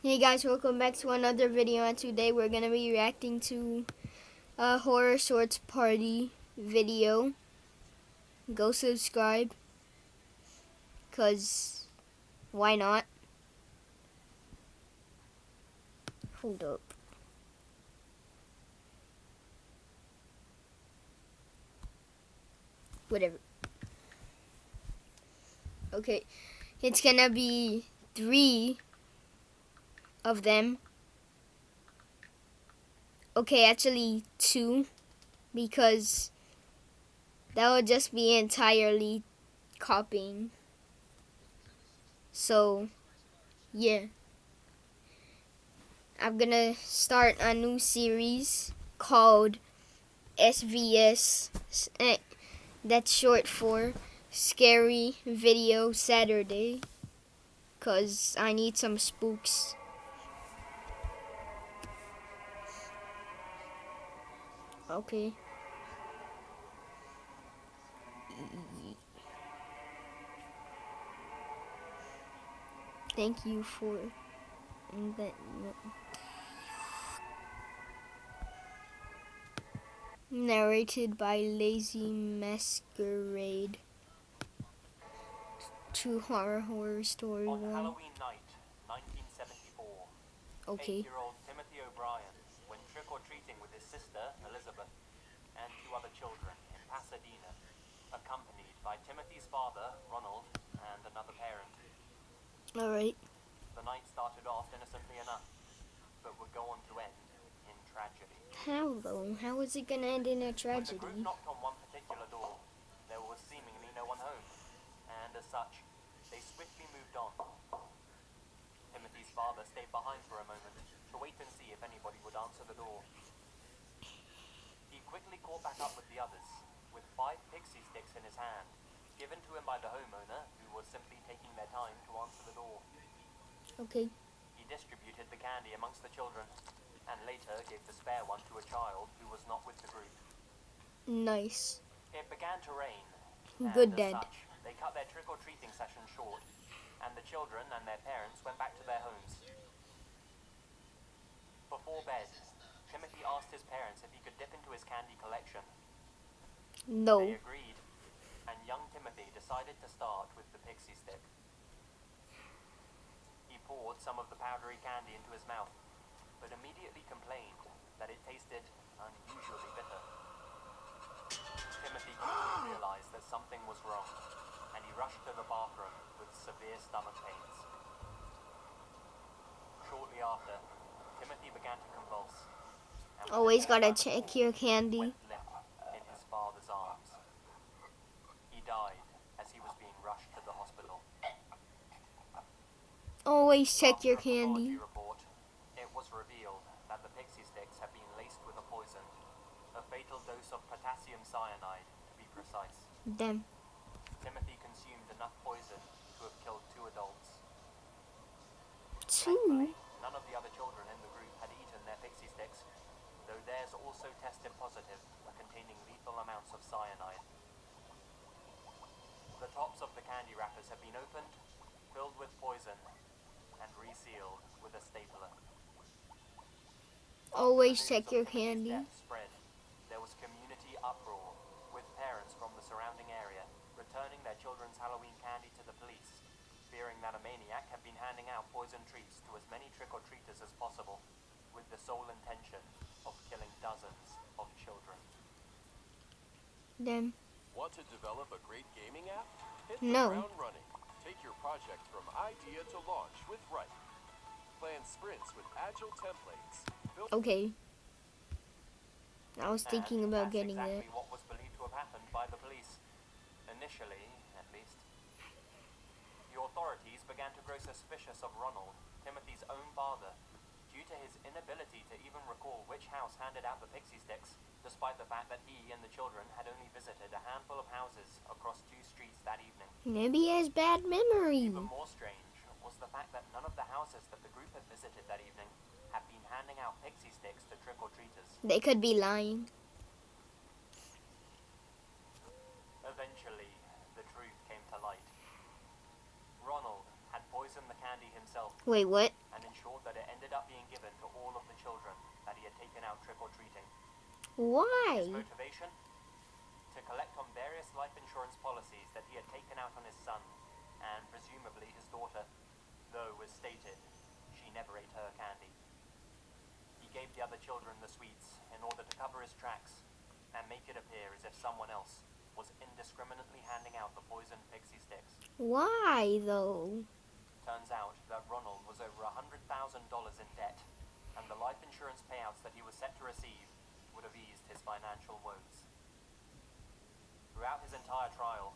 Hey guys, welcome back to another video, and today we're gonna be reacting to a horror shorts party video. Go subscribe, cause why not? Hold up. Whatever. Okay, it's gonna be 3 of them. Okay, actually 2, because that would just be entirely copying. So, yeah. I'm gonna start a new series called SVS. That's short for Scary Video Saturday, cause I need some spooks. Okay. Thank you for that. Narrated by Lazy Masquerade. True horror story On 1. Halloween night, 1974, Okay. 8-year-old Timothy O'Brien went trick-or-treating with his sister, Elizabeth, and 2 other children in Pasadena, accompanied by Timothy's father, Ronald, and another parent. Alright. The night started off innocently enough, but would go on to end in tragedy. How though? How is it gonna end in a When the group tragedy? knocked on one particular door, there was seemingly no one home, and as such, they swiftly moved on. Timothy's father stayed behind for a moment to wait and see if anybody would answer the door. He quickly caught back up with the others, with 5 pixie sticks in his hand, given to him by the homeowner, who was simply taking their time to answer the door. Okay. He distributed the candy amongst the children, and later gave the spare one to a child who was not with the group. Nice. It began to rain, Good and as dad. such, they cut their trick-or-treating session short, and the children and their parents went back to their homes. Before bed, Timothy asked his parents if he could dip into his candy collection. No. They agreed, and young Timothy decided to start with the pixie stick. He poured some of the powdery candy into his mouth, but immediately complained that it tasted unusually bitter. Timothy quickly realized that something was wrong, and he rushed to the bathroom with severe stomach pains. Shortly after, Timothy began to convulse, and Always gotta check your candy. went limp in his father's arms. He died as he was being rushed to the hospital. Always check After your a pathology candy. report, it was revealed that the pixie sticks had been laced with a poison, a fatal dose of potassium cyanide, to be precise. Damn. Timothy consumed enough poison to have killed 2 adults. 2? Thankfully, none of the other children in the group had eaten their pixie sticks, though theirs also tested positive for containing lethal amounts of cyanide. The tops of the candy wrappers had been opened, filled with poison, and resealed with a stapler. Always After the news check of your Timothy's candy. death spread, there was community uproar, with parents from the surrounding area returning their children's Halloween candy to the police, fearing that a maniac had been handing out poison treats to as many trick-or-treaters as possible, with the sole intention of killing dozens of children. Damn. Want to develop a great gaming app? Hit the No. ground running. Take your project from idea to launch with Right. Plan sprints with agile templates. Okay. I was thinking And about that's getting exactly that. what was believed to have happened by the police. Initially, at least. The authorities began to grow suspicious of Ronald, Timothy's own father, due to his inability to even recall which house handed out the pixie sticks, despite the fact that he and the children had only visited a handful of houses across 2 streets that evening. Maybe he has bad memory. Even more strange was the fact that none of the houses that the group had visited that evening had been handing out pixie sticks to trick-or-treaters. They could be lying. Eventually, the truth came to light. Ronald had poisoned the candy himself Wait, what? and ensured that taken out trick-or-treating. Why? His motivation? To collect on various life insurance policies that he had taken out on his son, and presumably his daughter, though, as stated, she never ate her candy. He gave the other children the sweets in order to cover his tracks and make it appear as if someone else was indiscriminately handing out the poisoned pixie sticks. Why, though? Turns out that Ronald was over $100,000 in debt, and the life insurance payouts that he was set to receive would have eased his financial woes. Throughout his entire trial,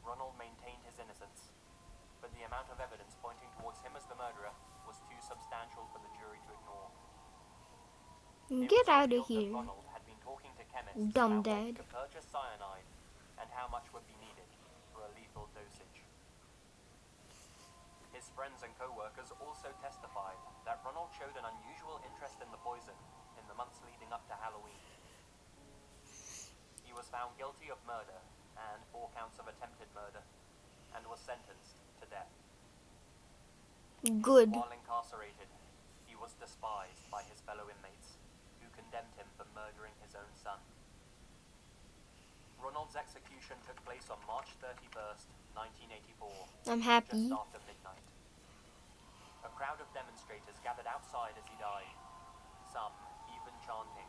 Ronald maintained his innocence, but the amount of evidence pointing towards him as the murderer was too substantial for the jury to ignore. Get out of It was revealed that here, Ronald had been talking to chemists dumb about where he dad. could purchase cyanide and how much would be needed for a lethal dosage. His friends and co-workers also testified that Ronald showed an unusual interest in the poison in the months leading up to Halloween. He was found guilty of murder and 4 counts of attempted murder, and was sentenced to death. Good. While incarcerated, he was despised by his fellow inmates, who condemned him for murdering his own son. Ronald's execution took place on March 31st, 1984, I'm happy. just after midnight. A crowd of demonstrators gathered outside as he died, some even chanting,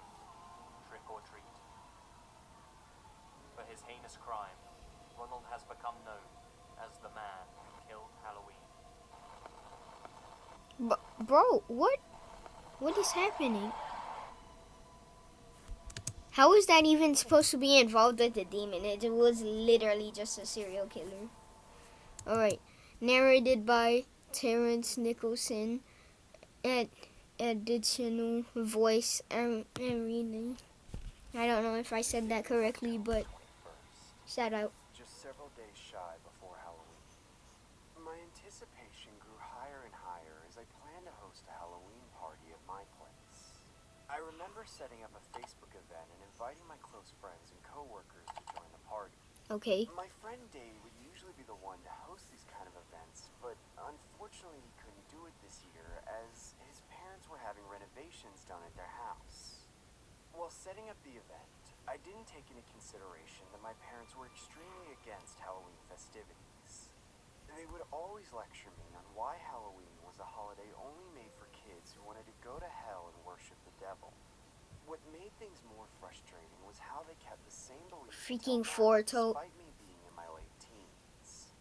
"Trick or treat." For his heinous crime, Ronald has become known as the man who killed Halloween. Bro, what? What is happening? How is that even supposed to be involved with the demon? It was literally just a serial killer. Alright. Narrated by Terrence Nicholson. Additional voice Arena. I don't know if I said that correctly, but shout out. Just several days shy before Halloween. My anticipation grew higher and higher as I planned to host a Halloween party at my place. I remember setting up a Facebook event and inviting my close friends and co-workers to join the party. Okay. My friend Dave would usually be the one to host these kind of events, but unfortunately he couldn't do it this year as his parents were having renovations done at their house. While setting up the event, I didn't take into consideration that my parents were extremely against Halloween festivities. They would always lecture me on why Halloween was a holiday only made for kids who wanted to go to hell and worship the devil. What made things more frustrating was how they kept the same beliefs Freaking until now, Forto. despite me being in my late teens.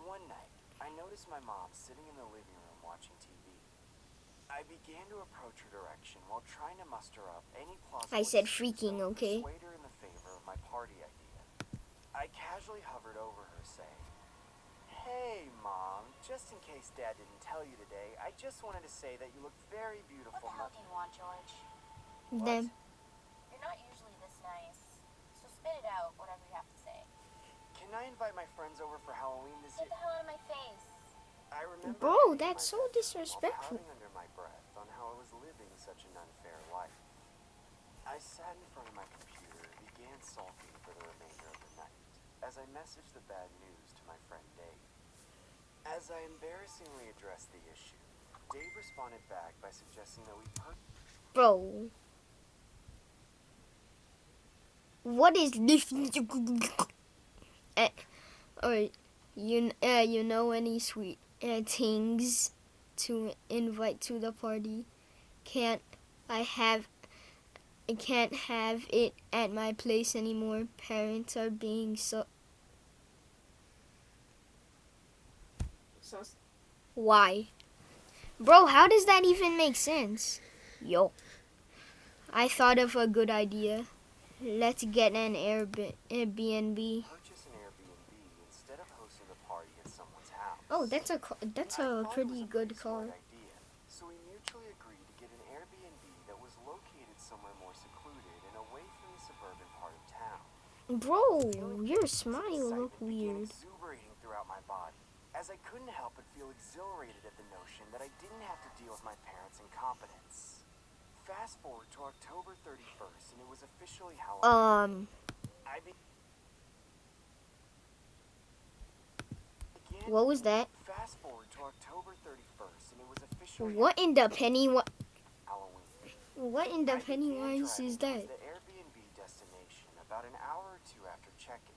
One night, I noticed my mom sitting in the living room watching TV. I began to approach her direction while trying to muster up any plausible I said excuse freaking, that would okay? persuade her in the favor of my party idea. I casually hovered over her, saying, "Hey, Mom, just in case Dad didn't tell you today, I just wanted to say that you look very beautiful." What the hell do you want, George? Them. You're not usually this nice. So spit it out, whatever you have to say. "Can I invite my friends over for Halloween this Get year?" the hell out of my face. I remember Bro, hanging that's my so head disrespectful. while pouting under my breath on how I was living such an unfair life. I sat in front of my computer and began sulking for the remainder of the night as I messaged the bad news to my friend Dave. As I embarrassingly addressed the issue, Dave responded back by suggesting that we Bro. What is this? Alright. You know any sweet things to invite to the party? I can't have it at my place anymore. Parents are being so. Why? Bro, how does that even make sense? Yo. I thought of a good idea. Let's get an Airbnb. purchase an Airbnb instead of hosting the party at someone's house. Oh, that's a I thought it pretty was a good pretty car. smart idea, so we mutually agreed to get an Airbnb that was located somewhere more secluded and away from the suburban part of town. Bro, Feeling your this smile look excitement began weird. exuberating throughout my body, as I couldn't help but feel exhilarated at the notion that I didn't have to deal with my parents' incompetence. Fast forward to October 31st, and it was officially Halloween. I began. What was that? Fast forward to October 31st, and it was officially What in the penny? What? Halloween. What in the I began Pennywise driving is that? towards the Airbnb destination about an hour or two after check-in,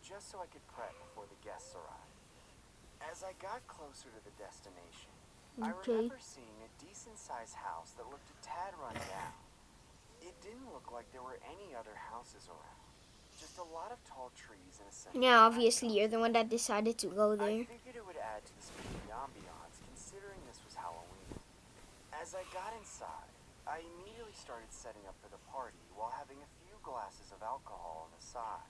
just so I could prep before the guests arrived. As I got closer to the destination, I Okay. remember seeing a decent-sized house that looked a tad run down. It didn't look like there were any other houses around. Just a lot of tall trees and a central Yeah, obviously backyard. you're the one that decided to go I there. figured it would add to the spooky ambiance, considering this was Halloween. As I got inside, I immediately started setting up for the party while having a few glasses of alcohol on the side.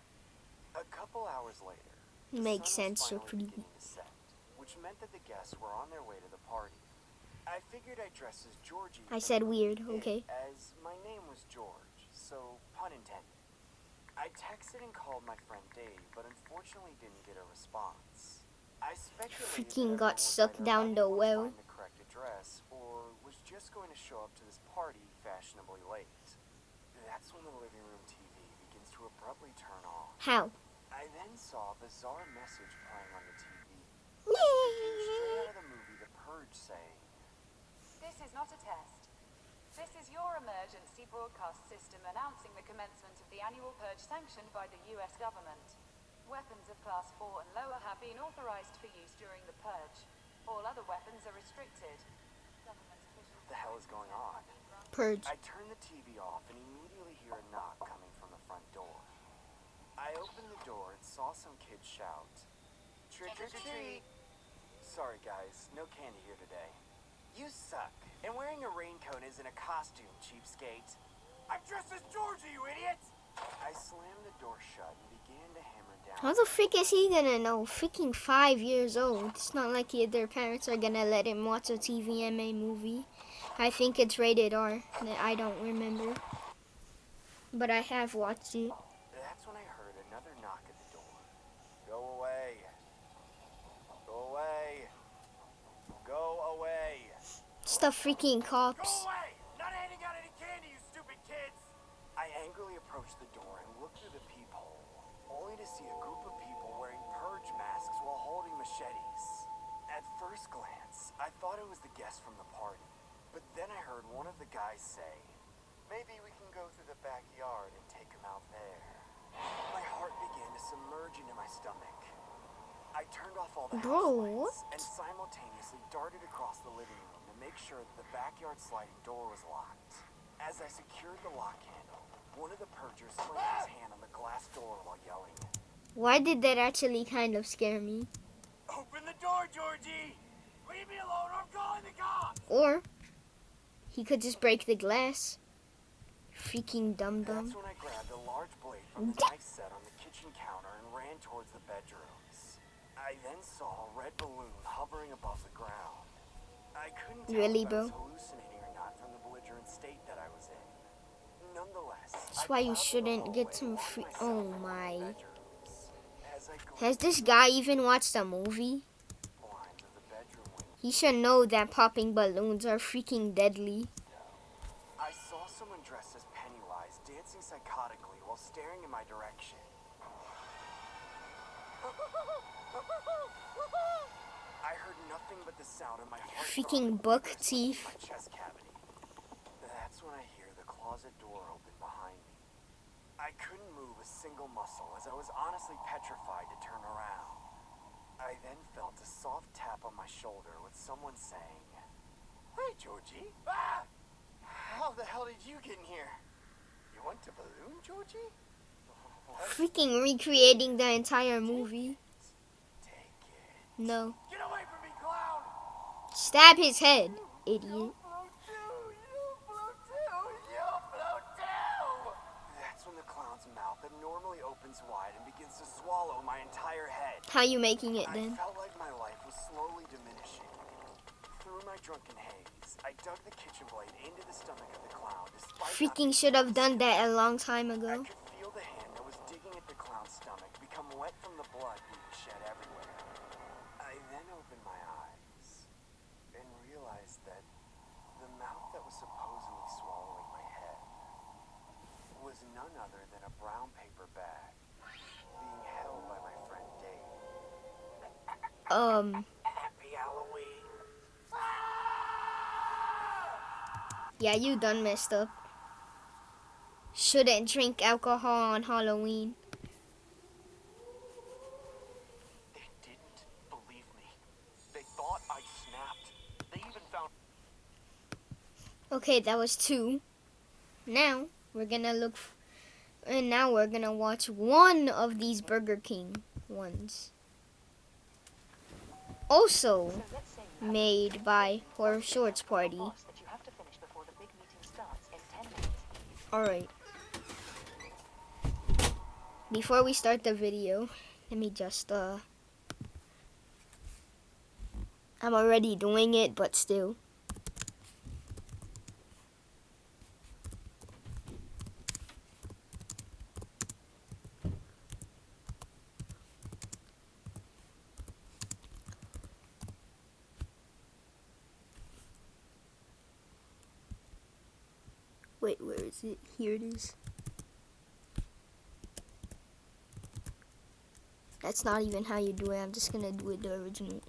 A couple hours later, the Makes sun sense, was you're finally pretty. beginning to set, which meant that the guests were on their way to the party. I figured I'd dress as Georgie. I from said the weird, movie It, okay. As my name was George, so pun intended. I texted and called my friend Dave, but unfortunately didn't get a response. I speculated Freaking that got everyone was sucked either down the unable to well. find the correct address or was just going to show up to this party fashionably late. That's when the living room TV begins to abruptly turn on. How? I then saw a bizarre message playing on the TV. It came straight out of the movie The Purge saying, This is not a test. This is your emergency broadcast system announcing the commencement of the annual purge sanctioned by the US government. Weapons of class 4 and lower have been authorized for use during the purge. All other weapons are restricted. Government officials... What the hell is going on? Purge. I turned the TV off and immediately hear a knock coming from the front door. I opened the door and saw some kids shout, "Trick or treat!" Sorry guys, no candy here today. You suck, and wearing a raincoat isn't a costume, cheapskate. I'm dressed as Georgie, you idiot! I slammed the door shut and began to hammer down. How the frick is he gonna know? Freaking 5 years old. It's not like their parents are gonna let him watch a TVMA movie. I think it's rated R. I don't remember. But I have watched it. That's when I heard another knock at the door. Go away. Go away. Go away. It's the freaking Go cops. away! Not handing out any candy, you stupid kids! I angrily approached the door and looked through the peephole, only to see a group of people wearing purge masks while holding machetes. At first glance, I thought it was the guests from the party, but then I heard one of the guys say, "Maybe we can go through the backyard and take him out there." My heart began to submerge into my stomach. I turned off all the house lights and simultaneously darted across the living room to make sure that the backyard sliding door was locked. As I secured the lock handle, one of the purgers slammed his hand on the glass door while yelling, Why did that actually kind of scare me? "Open the door, Georgie! Leave me alone or I'm calling the cops!" Or he could just break the glass. Freaking dum-dum. That's when I grabbed a large blade from the knife set on the kitchen counter and ran towards the bedrooms. I then saw a red balloon hovering above the ground. I couldn't tell Really, if I was bro? hallucinating or not from the belligerent state that I was in. Nonetheless, That's why you shouldn't get some free. Oh my. my. As I Has this guy even watched a movie? blinds of the bedroom window, He should know that popping balloons are freaking deadly. I saw someone dressed as Pennywise dancing psychotically while staring in my direction. I heard nothing but the sound of my heart Freaking throbbing buck vigorously in teeth. my chest cavity. That's when I hear the closet door open behind me. I couldn't move a single muscle as I was honestly petrified to turn around. I then felt a soft tap on my shoulder with someone saying, "Hey, Georgie." Ah! How the hell did you get in here? You want a balloon, Georgie? What? Freaking recreating the entire movie. Take it. No. Get away from me, clown! Stab his head, idiot. You'll float too! You'll float too! You'll float too! That's when the clown's mouth abnormally opens wide and begins to swallow my entire head. How you making it I then? felt like my life was slowly diminishing. Through my drunken haze, I dug the kitchen blade into the stomach of the clown despite Freaking not should have done that a long time I ago. could feel the hand that was digging at the clown's stomach become wet from the blood being shed everywhere. I then opened my eyes and realized that the mouth that was supposedly swallowing my head was none other than a brown paper bag being held by my friend Dave. Happy Halloween. Yeah, you done messed up. Shouldn't drink alcohol on Halloween. They didn't believe me. They thought I snapped. They even found... Okay, that was 2. Now we're gonna and now we're gonna watch one of these Burger King ones. Also So let's say you have made by Horror Shorts Party. boss that you have to finish before the big meeting starts in 10 minutes. Alright. Before we start the video, let me just I'm already doing it, but still. Wait, where is it? Here it is. That's not even how you do it. I'm just gonna do it the original.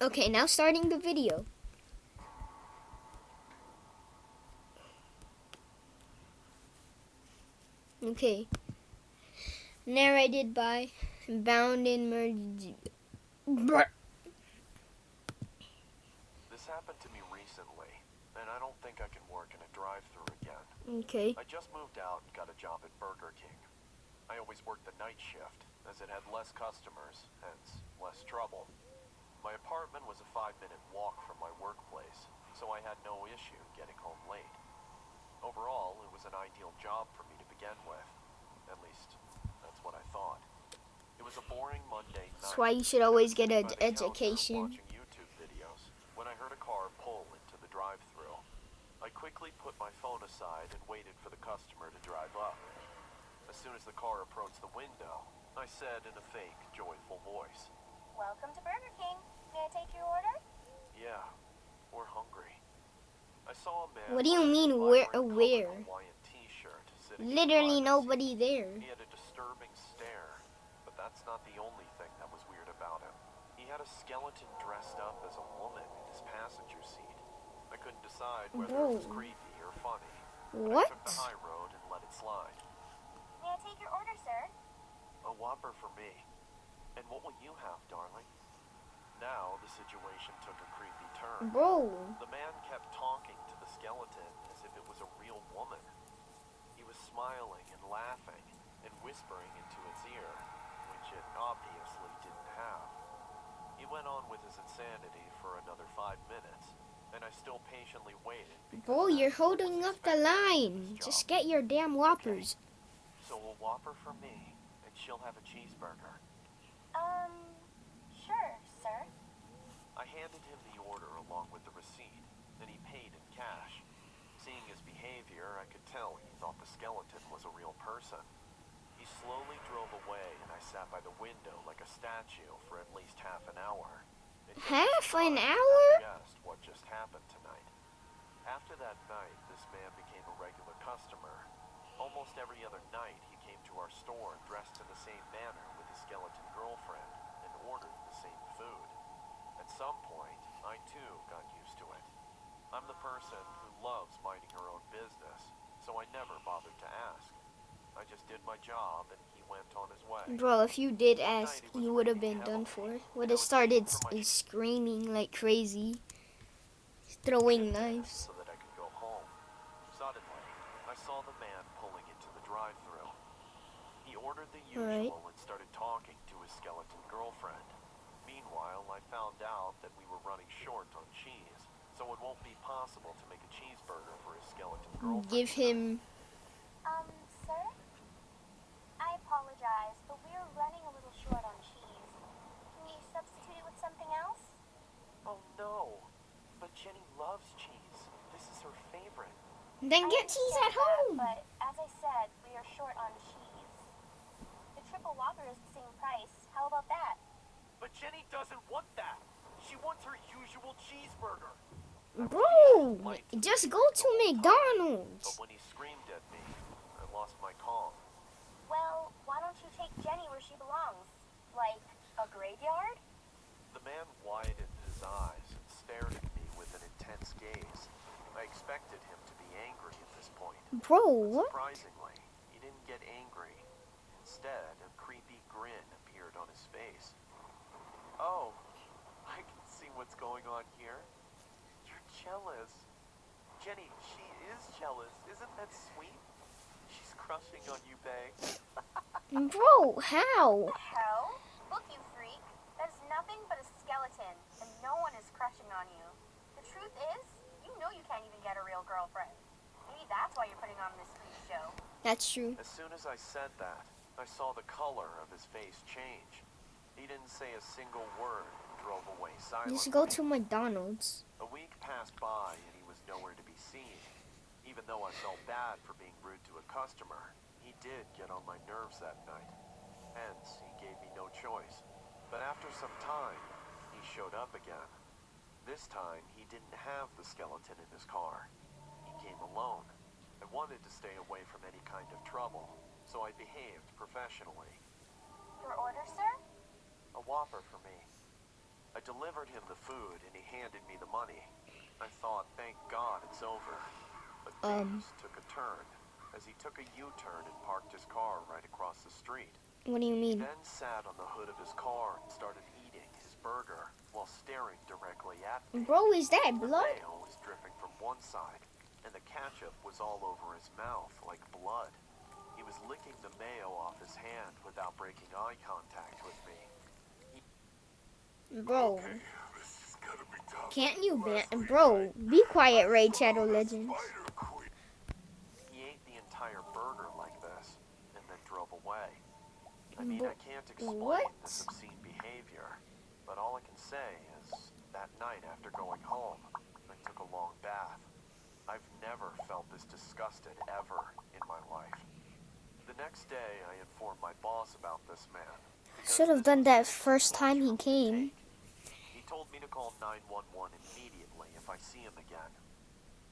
Okay, now starting the video. Okay. Narrated by Bound in Merge. This happened to me recently, and I don't think I can work in a drive-thru again. Okay. I just moved out and got a job at Burger King. I always worked the night shift, as it had less customers, hence less trouble. My apartment was a 5-minute walk from my workplace, so I had no issue getting home late. Overall, it was an ideal job for me to begin with. At least, that's what I thought. It was a boring Monday night. That's why you should always get an By the counter education. watching YouTube videos when I heard a car pull into the drive-thru. I quickly put my phone aside and waited for the customer to drive up. As soon as the car approached the window, I said in a fake, joyful voice, Welcome to Burger King. May I take your order? "Yeah, we're hungry." I saw a man. What do you wearing mean, a where? vibrant Where? colored Hawaiian t-shirt sitting in the Literally driver's nobody seat. there. He had a disturbing stare, but that's not the only thing that was weird about him. He had a skeleton dressed up as a woman in his passenger seat. I couldn't decide whether it was Whoa. creepy or funny. But I What? took the high road and let it slide. May I take your order, sir? A Whopper for me. And what will you have, darling? Now the situation took a creepy turn. Bro. The man kept talking to the skeleton as if it was a real woman. He was smiling and laughing and whispering into its ear, which it obviously didn't have. He went on with his insanity for another 5 minutes, and I still patiently waited. Bro, you're holding up the line. Just get your damn Whoppers. So a Whopper for me, and she'll have a cheeseburger. Sure, sir. I handed him the order along with the receipt, and he paid in cash. Seeing his behavior, I could tell he thought the skeleton was a real person. He slowly drove away, and I sat by the window like a statue for at least half an hour. It took me Half some an time to hour? digest what just happened tonight. After that night, this man became a regular customer. Almost every other night, he came to our store dressed in the same manner with his skeleton girlfriend and ordered the same food. At some point, I too got used to it. I'm the person who loves minding her own business, so I never bothered to ask. I just did my job and he went on his way. Bro, if you did ask, you would have been done for. Would have started screaming like crazy. Throwing knives. So that I could go home. Suddenly, I saw the man pulling into the drive-thru. He ordered the usual and started talking to his skeleton girlfriend. Meanwhile, I found out that we were running short on cheese, so it won't be possible to make a cheeseburger for his skeleton girlfriend. Give him. Sir? I apologize, but we're running a little short on cheese. Can you substitute it with something else? Oh no, but Jenny loves cheese. This is her favorite. Then I get cheese at understand that, home. But as I said, we are short on cheese. The triple Whopper is the same price. How about that? But Jenny doesn't want that. She wants her usual cheeseburger. Bro, just go to But McDonald's. when he screamed at me, I lost my calm. Well, why don't you take Jenny where she belongs? Like, a graveyard? The man widened his eyes and stared at me with an intense gaze. I expected him to be angry at this point. Bro, But what? surprisingly, he didn't get angry. Instead, a creepy grin appeared on his face. Oh, I can see what's going on here. You're jealous. Jenny, she is jealous. Isn't that sweet? She's crushing on you, bae. Bro, how? Hell? Look, you freak. That is nothing but a skeleton, and no one is crushing on you. The truth is, you know you can't even get a real girlfriend. Maybe that's why you're putting on this freak show. That's true. As soon as I said that, I saw the color of his face change. He didn't say a single word and drove away silently. Just go to McDonald's. A week passed by and he was nowhere to be seen. Even though I felt bad for being rude to a customer, he did get on my nerves that night. Hence, he gave me no choice. But after some time, he showed up again. This time, he didn't have the skeleton in his car. He came alone. I wanted to stay away from any kind of trouble, so I behaved professionally. Your order, sir? A Whopper for me. I delivered him the food and he handed me the money. I thought, thank God it's over. But things took a turn as he took a U-turn and parked his car right across the street. What do you He mean? then sat on the hood of his car and started eating his burger while staring directly at me. Bro, is that The blood? mayo was dripping from one side and the ketchup was all over his mouth like blood. He was licking the mayo off his hand without breaking eye contact with me. Bro, can't you bro, be quiet, Raid Shadow Legends. He ate the entire burger like this and then drove away. I mean, I can't explain What? this obscene behavior, but all I can say is that night after going home, I took a long bath. I've never felt this disgusted ever in my life. The next day, I informed my boss about this man. Should have done that first time he came. He told me to call 911 immediately if I see him again.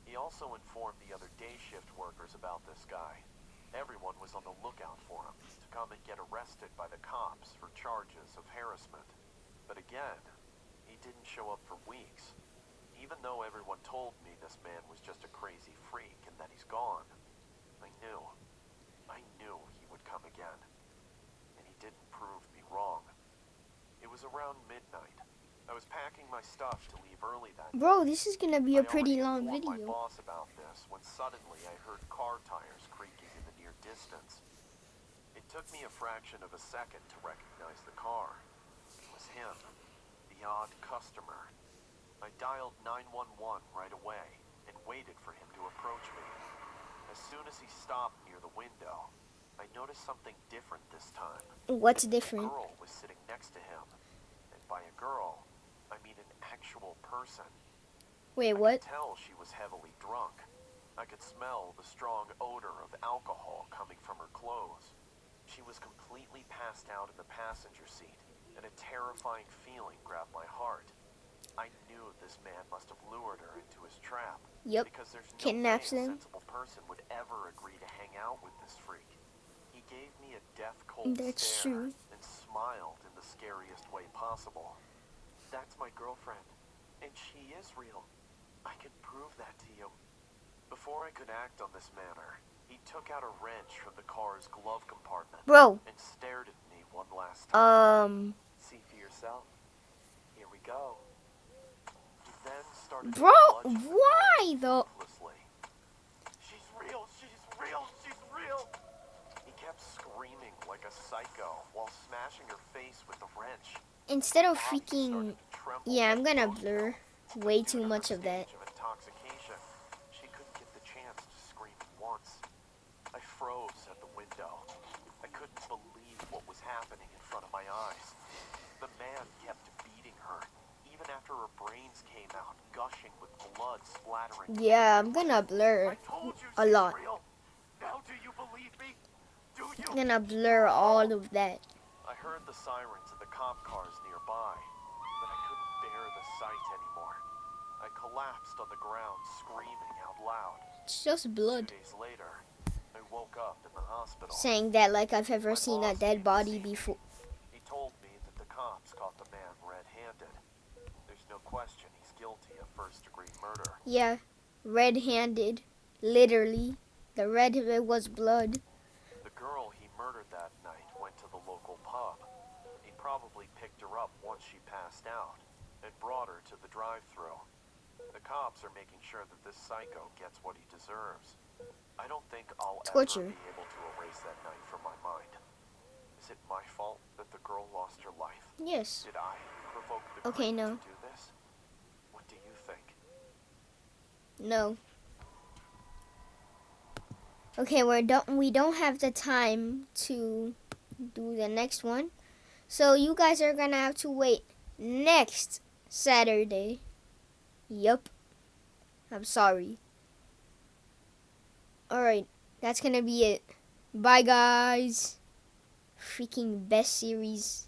He also informed the other day shift workers about this guy. Everyone was on the lookout for him to come and get arrested by the cops for charges of harassment. But again, he didn't show up for weeks. Even though everyone told me this man was just a crazy freak and that he's gone, I knew he would come again. And he didn't prove me wrong. It was around midnight. I was packing my stuff to leave early that night. Bro, this is gonna be a I pretty already long informed my video. boss about this when suddenly I heard car tires creaking in the near distance. It took me a fraction of a second to recognize the car. It was him, the odd customer. I dialed 911 right away and waited for him to approach me. As soon as he stopped near the window, I noticed something different this time. What's A different? girl was sitting next to him. And by a girl, I mean an actual person. Wait, I what? could tell she was heavily drunk. I could smell the strong odor of alcohol coming from her clothes. She was completely passed out in the passenger seat, and a terrifying feeling grabbed my heart. I knew this man must have lured her into his trap. Yep. Because there's no Kidnaps way a him. sensible person would ever agree to hang out with this freak. He gave me a death-cold That's stare true. and smiled in the scariest way possible. That's my girlfriend, and she is real. I can prove that to you. Before I could act on this manner, he took out a wrench from the car's glove compartment Bro, and stared at me one last time. See for yourself. Here we go. He then started to bro, bludgeon the why girl though? ruthlessly. She's real, she's real, she's real. He kept screaming like a psycho while smashing her face with the wrench. Instead of Bobby freaking, started to tremble yeah, I'm like gonna ghost blur milk. way Due too to much her of that. stage of intoxication, she couldn't get the chance to scream once. I froze at the window. I couldn't believe what was happening in front of my eyes. The man kept beating her, even after her brains came out, gushing with blood splattering. Yeah, I'm gonna blur I told you a she's lot. real. Now do you believe me? Do you? I'm gonna blur all of that. I heard the sirens of the cop cars nearby, but I couldn't bear the collapsed on the ground, screaming out loud. It's just 2 blood. days later, I woke up in the hospital. Saying that like I've ever My seen a boss dead came to body see me. before. He told me that the cops caught the man red-handed. There's no question he's guilty of first-degree murder. Yeah, red-handed. Literally. The red was blood. The girl he murdered that night went to the local pub. He probably picked her up once she passed out and brought her to the drive-thru. The cops are making sure that this psycho gets what he deserves. I don't think I'll Torture. ever be able to erase that night from my mind. Is it my fault that the girl lost her life? Yes. Did I provoke the Okay, crime no. to do this? What do you think? No. Okay, we don't have the time to do the next one. So you guys are gonna have to wait next Saturday. Yup. I'm sorry. Alright, that's gonna be it. Bye guys. Freaking best series.